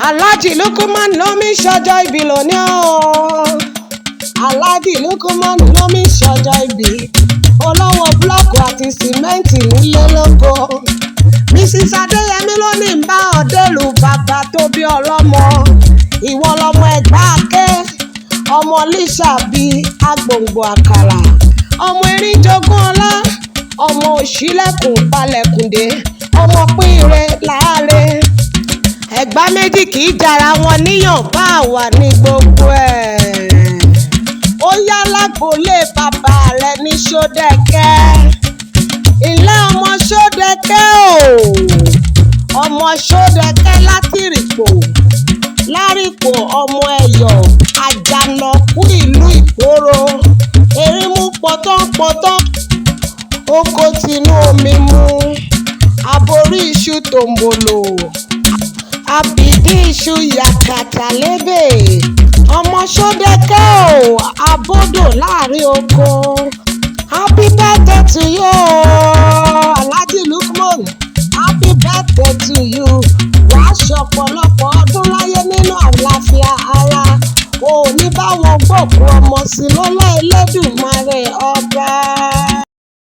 Alhaji Lukman ló mi ṣọjọ́ ìbí lónìí o. Alhaji Lukman ló mi ṣọjọ́ ìbí. Olówó búlọ́ọ̀kù àti sìmẹ́ǹtì nílé lóko. Mrs. Adéyẹmí ló ní bá ọ̀dẹ́lù bàbá tó bí ọlọ́mọ. Ìwọ lọmọ Ẹ̀gbá ké. Ọmọ Lísàbí agbòǹgbò àkàrà. Ọmọ erin jogún ọlá. Ọmọ òṣìlẹ̀kùn palẹ̀kùndé. Ọmọ pínre láàárẹ̀. Ẹ̀gbá méjì kì í jara wọn níyàn bá wà ní gbogbo ẹ̀. Ó yá lágboolé bàbá rẹ̀ ní Sodeke. Ilé ọmọ Sodeke o. Ọmọ Sodeke láti Rìpò. Lárìpò ọmọ Ẹ̀yọ̀ Àjànàkú ìlú Ìgboro. Erímú pọ̀tọ́pọ̀tọ́. Oko tinú omi mu. Aborí iṣu tòǹbòlò. Àbìdí iṣu yàkàtà lébè. Ọmọ Sodeke o. Abódò láàrin oko. Happy birthday to you, Alhaji Lukman. Happy birthday to you. Wàá ṣọ̀pọ̀lọpọ̀ ọdún láyé nínú àlàáfíà ara. O ò ní bá wọn gbòkú ọmọ sí lọ́lá Elédùmarè ọba.